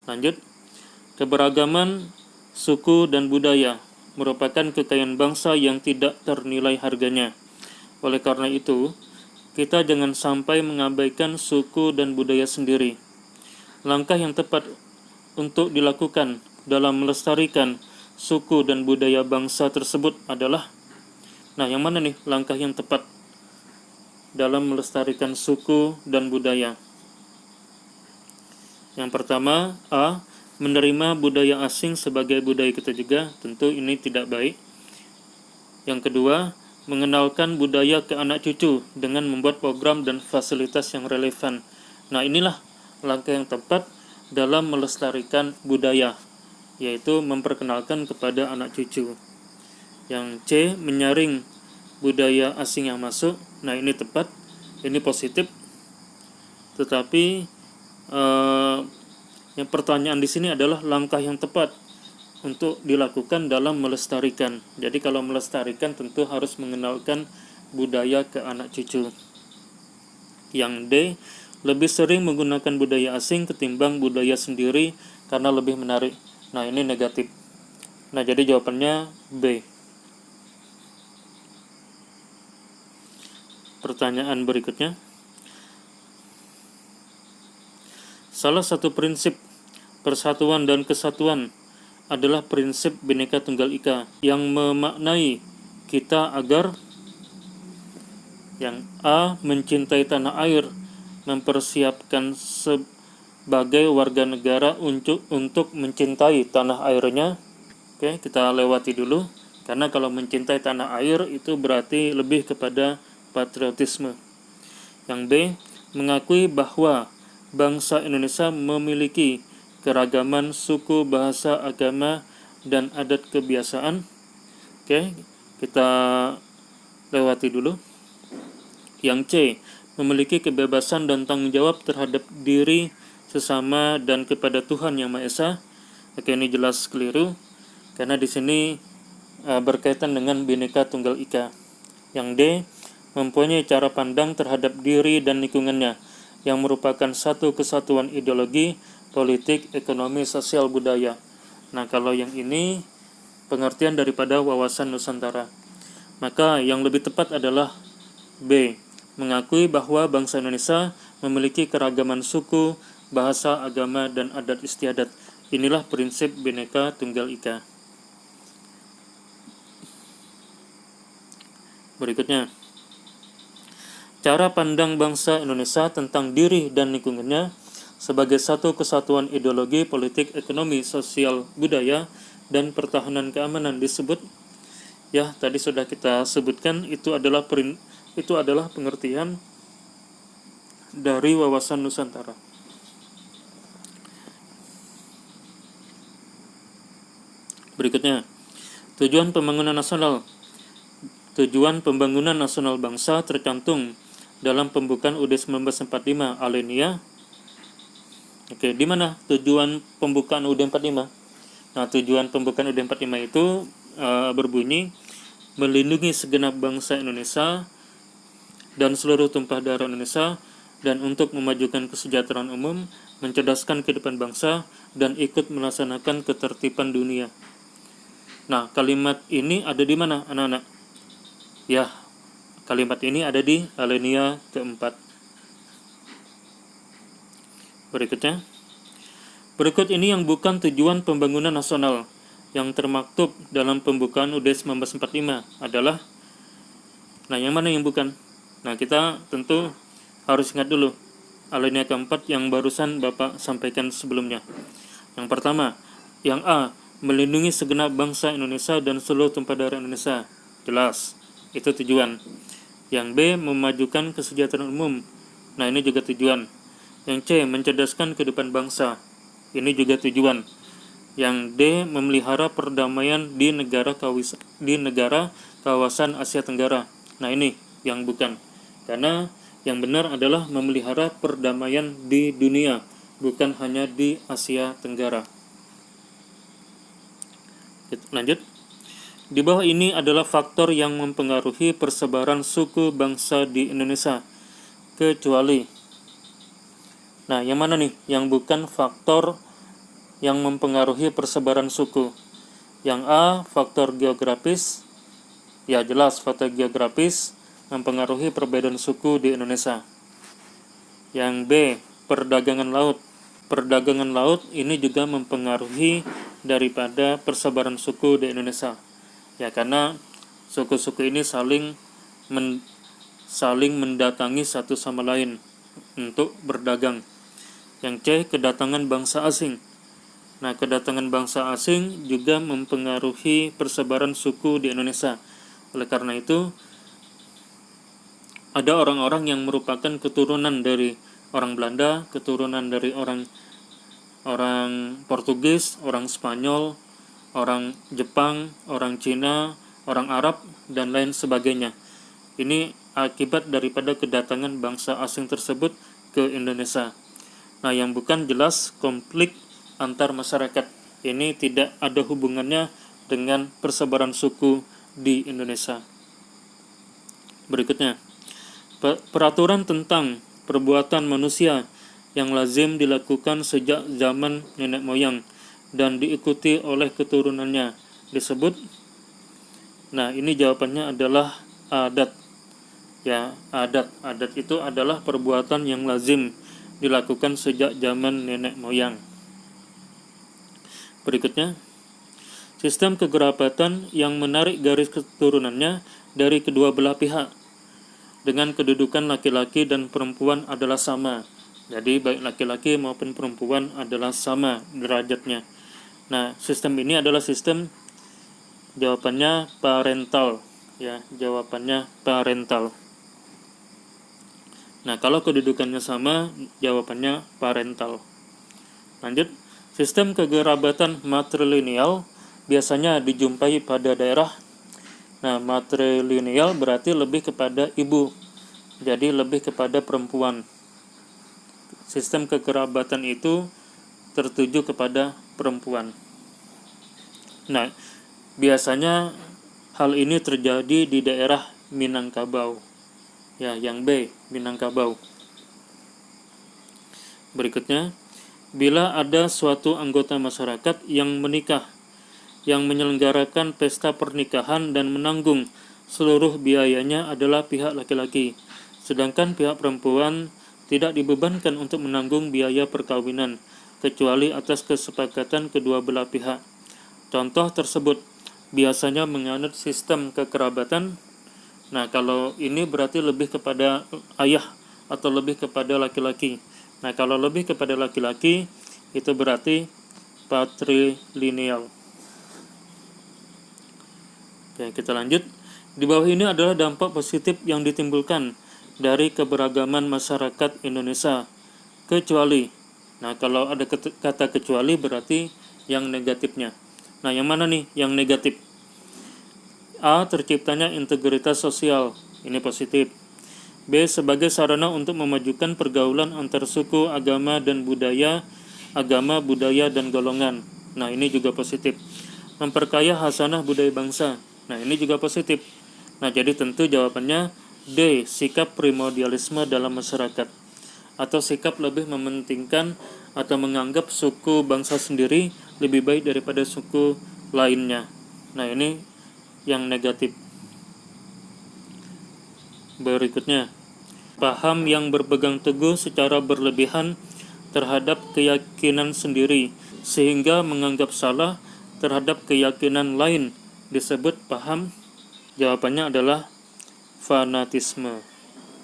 Lanjut. Keberagaman suku dan budaya merupakan kekayaan bangsa yang tidak ternilai harganya. Oleh karena itu, kita jangan sampai mengabaikan suku dan budaya sendiri. Langkah yang tepat untuk dilakukan dalam melestarikan suku dan budaya bangsa tersebut adalah, yang mana nih langkah yang tepat dalam melestarikan suku dan budaya? Yang pertama, A. Menerima budaya asing sebagai budaya kita juga. Tentu ini tidak baik. Yang kedua, mengenalkan budaya ke anak cucu dengan membuat program dan fasilitas yang relevan. Inilah langkah yang tepat dalam melestarikan budaya, yaitu memperkenalkan kepada anak cucu. Yang C. Menyaring budaya asing yang masuk. Ini tepat, ini positif. Tetapi yang pertanyaan di sini adalah langkah yang tepat untuk dilakukan dalam melestarikan. Jadi kalau melestarikan tentu harus mengenalkan budaya ke anak cucu. Yang D. Lebih sering menggunakan budaya asing ketimbang budaya sendiri karena lebih menarik. Ini negatif. Jadi jawabannya B. Pertanyaan berikutnya. Salah satu prinsip persatuan dan kesatuan adalah prinsip Bhinneka Tunggal Ika yang memaknai kita agar yang A. Mencintai tanah air, mempersiapkan sebagai warga negara untuk mencintai tanah airnya. Oke, kita lewati dulu, karena kalau mencintai tanah air itu berarti lebih kepada patriotisme. Yang B. Mengakui bahwa bangsa Indonesia memiliki keragaman suku, bahasa, agama, dan adat kebiasaan. Oke, kita lewati dulu. Yang C. Memiliki kebebasan dan tanggung jawab terhadap diri sesama dan kepada Tuhan Yang Maha Esa. Oke, ini jelas keliru karena di sini berkaitan dengan Bhinneka Tunggal Ika. Yang D. Mempunyai cara pandang terhadap diri dan lingkungannya yang merupakan satu kesatuan ideologi, politik, ekonomi, sosial, budaya. Kalau yang ini pengertian daripada wawasan Nusantara. Maka yang lebih tepat adalah B. Mengakui bahwa bangsa Indonesia memiliki keragaman suku, bahasa, agama, dan adat istiadat. Inilah prinsip Bhinneka Tunggal Ika. Berikutnya. Cara pandang bangsa Indonesia tentang diri dan lingkungannya sebagai satu kesatuan ideologi, politik, ekonomi, sosial, budaya, dan pertahanan keamanan disebut, tadi sudah kita sebutkan, itu adalah pengertian dari wawasan Nusantara. Berikutnya, tujuan pembangunan nasional bangsa tercantum dalam pembukaan UUD 1945 alinea. Oke, di mana tujuan pembukaan UUD 45? Tujuan pembukaan UUD 45 itu berbunyi melindungi segenap bangsa Indonesia dan seluruh tumpah darah Indonesia, dan untuk memajukan kesejahteraan umum, mencerdaskan kehidupan bangsa, dan ikut melaksanakan ketertiban dunia. Kalimat ini ada di mana, anak-anak? Kalimat ini ada di alinea keempat. Berikut ini yang bukan tujuan pembangunan nasional yang termaktub dalam pembukaan UUD 1945 adalah, yang mana yang bukan? Kita tentu harus ingat dulu alinea keempat yang barusan Bapak sampaikan sebelumnya. Yang pertama, yang A. Melindungi segenap bangsa Indonesia dan seluruh tumpah darah Indonesia. Jelas, itu tujuan. Yang B. Memajukan kesejahteraan umum. Ini juga tujuan. Yang C. Mencerdaskan kehidupan bangsa. Ini juga tujuan. Yang D. Memelihara perdamaian di negara kawasan Asia Tenggara. Ini yang bukan. Karena yang benar adalah memelihara perdamaian di dunia, bukan hanya di Asia Tenggara. Lanjut. Di bawah ini adalah faktor yang mempengaruhi persebaran suku bangsa di Indonesia, kecuali. Yang mana nih? Yang bukan faktor yang mempengaruhi persebaran suku. Yang A, faktor geografis. Ya jelas, faktor geografis mempengaruhi perbedaan suku di Indonesia. Yang B, perdagangan laut. Perdagangan laut ini juga mempengaruhi daripada persebaran suku di Indonesia. Ya karena suku-suku ini saling mendatangi satu sama lain untuk berdagang. Yang C, kedatangan bangsa asing. Nah, kedatangan bangsa asing juga mempengaruhi persebaran suku di Indonesia. Oleh karena itu, ada orang-orang yang merupakan keturunan dari orang Belanda, keturunan dari orang Portugis, orang Spanyol, orang Jepang, orang Cina, orang Arab, dan lain sebagainya. Ini akibat daripada kedatangan bangsa asing tersebut ke Indonesia. Nah, yang bukan jelas konflik antar masyarakat. Ini tidak ada hubungannya dengan persebaran suku di Indonesia. Berikutnya, peraturan tentang perbuatan manusia yang lazim dilakukan sejak zaman nenek moyang dan diikuti oleh keturunannya disebut. Nah, ini jawabannya adalah adat. Ya, adat itu adalah perbuatan yang lazim dilakukan sejak zaman nenek moyang. Berikutnya, sistem kekerabatan yang menarik garis keturunannya dari kedua belah pihak dengan kedudukan laki-laki dan perempuan adalah sama. Jadi baik laki-laki maupun perempuan adalah sama derajatnya. Nah, sistem ini adalah sistem, jawabannya parental. Ya, jawabannya parental. Nah, kalau kedudukannya sama, jawabannya parental. Lanjut, sistem kekerabatan matrilineal biasanya dijumpai pada daerah. Nah, matrilineal berarti lebih kepada ibu, jadi lebih kepada perempuan. Sistem kekerabatan itu tertuju kepada perempuan. Nah, biasanya hal ini terjadi di daerah Minangkabau. Ya, yang B, Minangkabau. Berikutnya, bila ada suatu anggota masyarakat yang menikah, yang menyelenggarakan pesta pernikahan dan menanggung seluruh biayanya adalah pihak laki-laki, sedangkan pihak perempuan tidak dibebankan untuk menanggung biaya perkawinan, kecuali atas kesepakatan kedua belah pihak. Contoh tersebut biasanya menganut sistem kekerabatan. Nah, kalau ini berarti lebih kepada ayah atau lebih kepada laki-laki. Nah, kalau lebih kepada laki-laki itu berarti patrilineal. Oke, kita lanjut. Di bawah ini adalah dampak positif yang ditimbulkan dari keberagaman masyarakat Indonesia, kecuali. Nah, kalau ada kata kecuali berarti yang negatifnya. Nah, yang mana nih yang negatif? A, terciptanya integritas sosial. Ini positif. B, sebagai sarana untuk memajukan pergaulan antar suku, agama, budaya, dan golongan. Nah, ini juga positif. Memperkaya hasanah budaya bangsa. Nah, ini juga positif. Nah, jadi tentu jawabannya D, sikap primordialisme dalam masyarakat, atau sikap lebih mementingkan atau menganggap suku bangsa sendiri lebih baik daripada suku lainnya. Nah, ini yang negatif. Berikutnya, paham yang berpegang teguh secara berlebihan terhadap keyakinan sendiri sehingga menganggap salah terhadap keyakinan lain disebut paham. Jawabannya adalah fanatisme.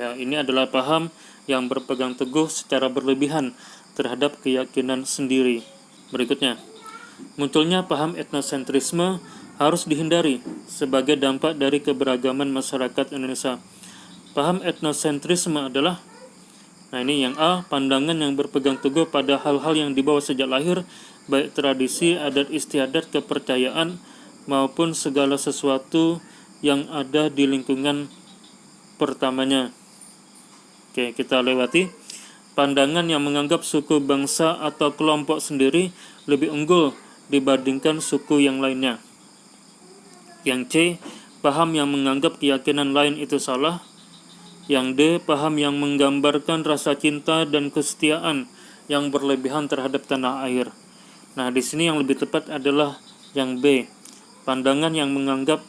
Ya, ini adalah paham yang berpegang teguh secara berlebihan terhadap keyakinan sendiri. Berikutnya, munculnya paham etnosentrisme harus dihindari sebagai dampak dari keberagaman masyarakat Indonesia. Paham etnosentrisme adalah, nah ini yang A, pandangan yang berpegang teguh pada hal-hal yang dibawa sejak lahir, baik tradisi, adat istiadat, kepercayaan, maupun segala sesuatu yang ada di lingkungan pertamanya. Oke, kita lewati. Pandangan yang menganggap suku, bangsa, atau kelompok sendiri lebih unggul dibandingkan suku yang lainnya. Yang C, paham yang menganggap keyakinan lain itu salah. Yang D, paham yang menggambarkan rasa cinta dan kesetiaan yang berlebihan terhadap tanah air. Nah, di sini yang lebih tepat adalah yang B. Pandangan yang menganggap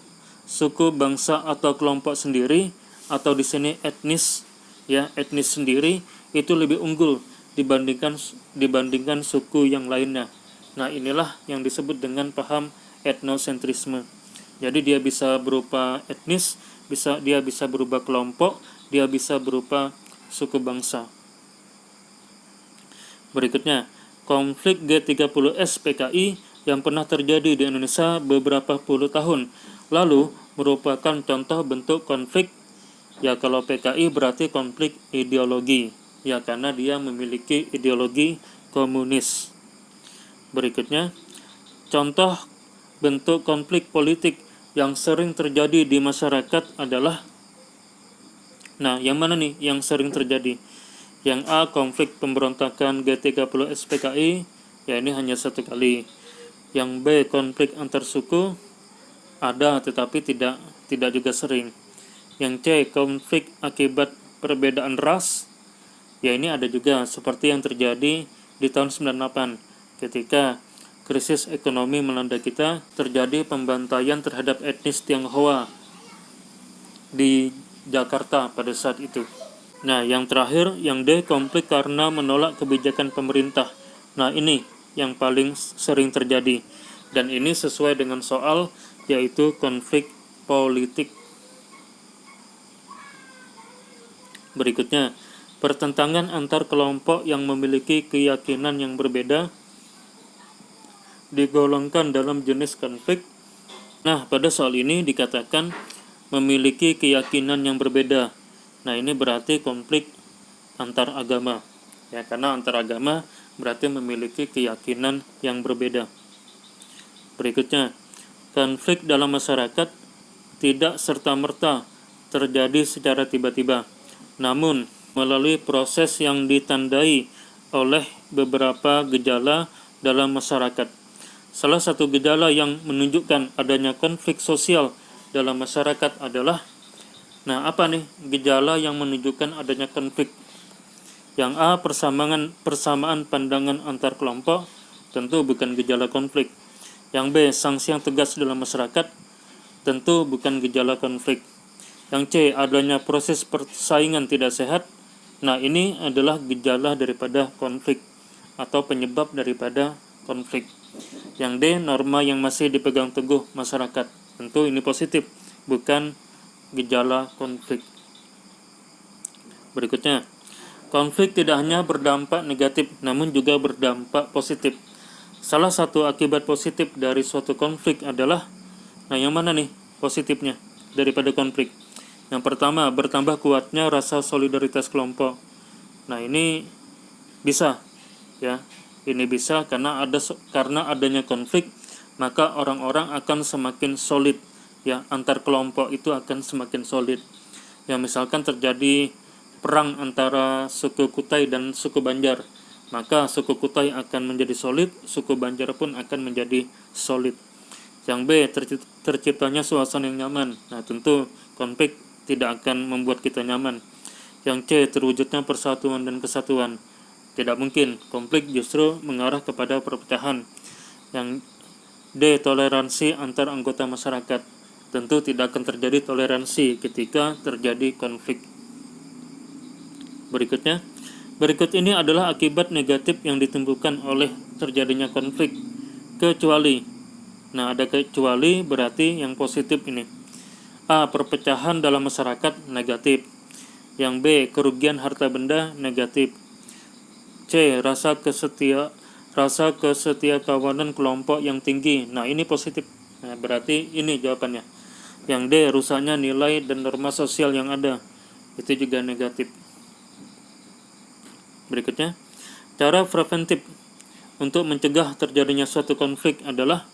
suku, bangsa atau kelompok sendiri atau di sini etnis etnis sendiri itu lebih unggul dibandingkan suku yang lainnya. Nah, inilah yang disebut dengan paham etnosentrisme. Jadi dia bisa berupa etnis, dia bisa berupa kelompok, dia bisa berupa suku bangsa. Berikutnya, konflik G30S PKI yang pernah terjadi di Indonesia beberapa puluh tahun lalu merupakan contoh bentuk konflik. Ya, kalau PKI berarti konflik ideologi, ya karena dia memiliki ideologi komunis. Berikutnya, contoh bentuk konflik politik yang sering terjadi di masyarakat adalah, nah yang mana nih yang sering terjadi? Yang A, konflik pemberontakan G30S PKI, ya ini hanya satu kali. Yang B, konflik antar suku, ada tetapi tidak juga sering. Yang C, konflik akibat perbedaan ras, ya ini ada juga, seperti yang terjadi di tahun 98 ketika krisis ekonomi melanda kita, terjadi pembantaian terhadap etnis Tionghoa di Jakarta pada saat itu. Nah, yang terakhir, yang D, konflik karena menolak kebijakan pemerintah. Nah, ini yang paling sering terjadi. Dan ini sesuai dengan soal, yaitu konflik politik. Berikutnya, pertentangan antar kelompok yang memiliki keyakinan yang berbeda digolongkan dalam jenis konflik. Nah, pada soal ini dikatakan memiliki keyakinan yang berbeda. Nah, ini berarti konflik antar agama. Ya, karena antar agama berarti memiliki keyakinan yang berbeda. Berikutnya, konflik dalam masyarakat tidak serta-merta terjadi secara tiba-tiba, namun melalui proses yang ditandai oleh beberapa gejala dalam masyarakat. Salah satu gejala yang menunjukkan adanya konflik sosial dalam masyarakat adalah, nah apa nih gejala yang menunjukkan adanya konflik? Yang A, persamaan pandangan antar kelompok, tentu bukan gejala konflik. Yang B, sanksi yang tegas dalam masyarakat, tentu bukan gejala konflik. Yang C, adanya proses persaingan tidak sehat, nah ini adalah gejala daripada konflik atau penyebab daripada konflik. Yang D, norma yang masih dipegang teguh masyarakat, tentu ini positif, bukan gejala konflik. Berikutnya, konflik tidak hanya berdampak negatif, namun juga berdampak positif. Salah satu akibat positif dari suatu konflik adalah, nah yang mana nih positifnya daripada konflik? Yang pertama, bertambah kuatnya rasa solidaritas kelompok. Nah ini bisa, ya, ini bisa karena adanya konflik, maka orang-orang akan semakin solid, ya, antar kelompok itu akan semakin solid. Ya, misalkan terjadi perang antara suku Kutai dan suku Banjar, maka suku Kutai akan menjadi solid, suku Banjar pun akan menjadi solid. Yang B, terciptanya suasana yang nyaman. Nah, tentu konflik tidak akan membuat kita nyaman. Yang C, terwujudnya persatuan dan kesatuan. Tidak mungkin, konflik justru mengarah kepada perpecahan. Yang D, toleransi antar anggota masyarakat. Tentu tidak akan terjadi toleransi ketika terjadi konflik. Berikut ini adalah akibat negatif yang ditimbulkan oleh terjadinya konflik. Kecuali, nah ada kecuali berarti yang positif ini. A, perpecahan dalam masyarakat, negatif. Yang B, kerugian harta benda, negatif. C, rasa kesetiakawanan kelompok yang tinggi. Nah, ini positif. Nah, berarti ini jawabannya. Yang D, rusaknya nilai dan norma sosial yang ada. Itu juga negatif. Berikutnya, cara preventif untuk mencegah terjadinya suatu konflik adalah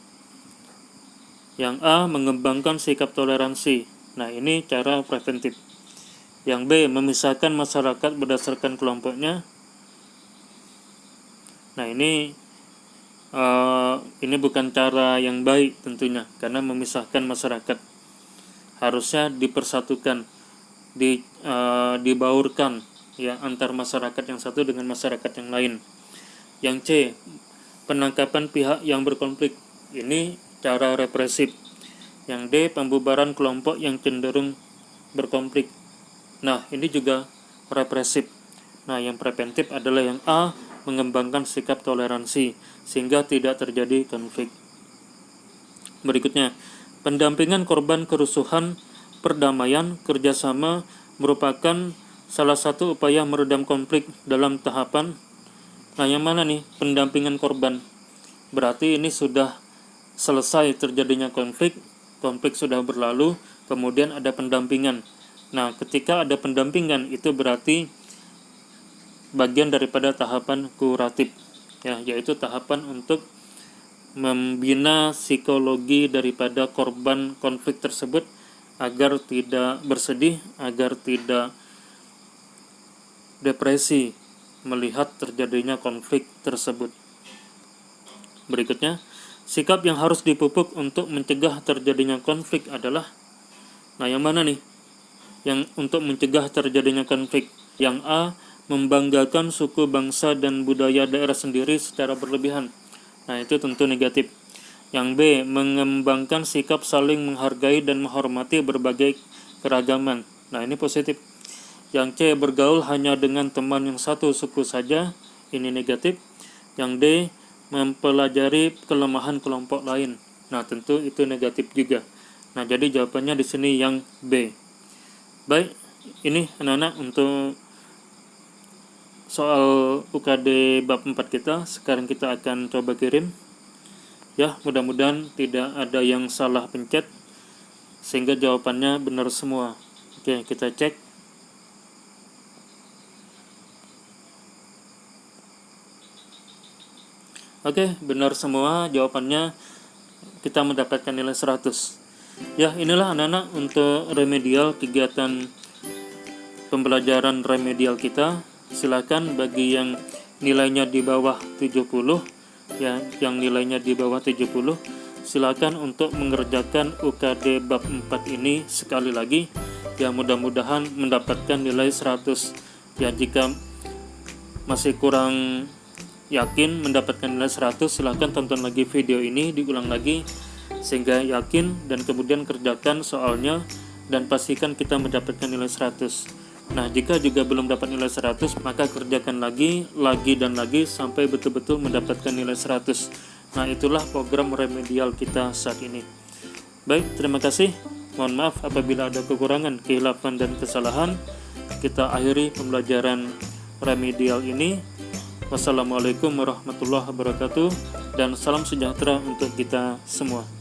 yang A, mengembangkan sikap toleransi. Nah, ini cara preventif. Yang B, memisahkan masyarakat berdasarkan kelompoknya. Nah, ini bukan cara yang baik tentunya, karena memisahkan masyarakat. Harusnya dipersatukan, dibaurkan, ya, antar masyarakat yang satu dengan masyarakat yang lain. Yang C, penangkapan pihak yang berkonflik. Ini cara represif. Yang D, pembubaran kelompok yang cenderung berkonflik. Nah, ini juga represif. Nah, yang preventif adalah yang A, mengembangkan sikap toleransi sehingga tidak terjadi konflik. Berikutnya, pendampingan korban kerusuhan, perdamaian, kerjasama merupakan salah satu upaya meredam konflik dalam tahapan. Nah, yang mana nih pendampingan korban? Berarti ini sudah selesai terjadinya konflik sudah berlalu, kemudian ada pendampingan. Nah, ketika ada pendampingan itu berarti bagian daripada tahapan kuratif, ya, yaitu tahapan untuk membina psikologi daripada korban konflik tersebut agar tidak bersedih, agar tidak depresi melihat terjadinya konflik tersebut. Berikutnya, sikap yang harus dipupuk untuk mencegah terjadinya konflik adalah, nah yang mana nih? Yang untuk mencegah terjadinya konflik. Yang A, membanggakan suku, bangsa, dan budaya daerah sendiri secara berlebihan. Nah, itu tentu negatif. Yang B, mengembangkan sikap saling menghargai dan menghormati berbagai keragaman. Nah, ini positif. Yang C, bergaul hanya dengan teman yang satu suku saja. Ini negatif. Yang D, mempelajari kelemahan kelompok lain. Nah, tentu itu negatif juga. Nah, jadi jawabannya di sini yang B. Baik, ini anak-anak untuk soal UKD bab 4 kita. Sekarang kita akan coba kirim. Ya, mudah-mudahan tidak ada yang salah pencet sehingga jawabannya benar semua. Oke, kita cek. Oke, benar semua jawabannya, kita mendapatkan nilai 100. Ya, inilah anak-anak untuk remedial, kegiatan pembelajaran remedial kita. Silakan bagi yang nilainya di bawah 70, ya, yang nilainya di bawah 70, silakan untuk mengerjakan UKD bab 4 ini sekali lagi. Ya, mudah-mudahan mendapatkan nilai 100. Ya, jika masih kurang yakin mendapatkan nilai 100, silahkan tonton lagi video ini, diulang lagi sehingga yakin, dan kemudian kerjakan soalnya dan pastikan kita mendapatkan nilai 100. Nah, jika juga belum dapat nilai 100, maka kerjakan lagi dan lagi sampai betul-betul mendapatkan nilai 100. Nah, itulah program remedial kita saat ini. Baik, terima kasih. Mohon maaf apabila ada kekurangan, kehilafan, dan kesalahan. Kita akhiri pembelajaran remedial ini. Wassalamualaikum warahmatullahi wabarakatuh, dan salam sejahtera untuk kita semua.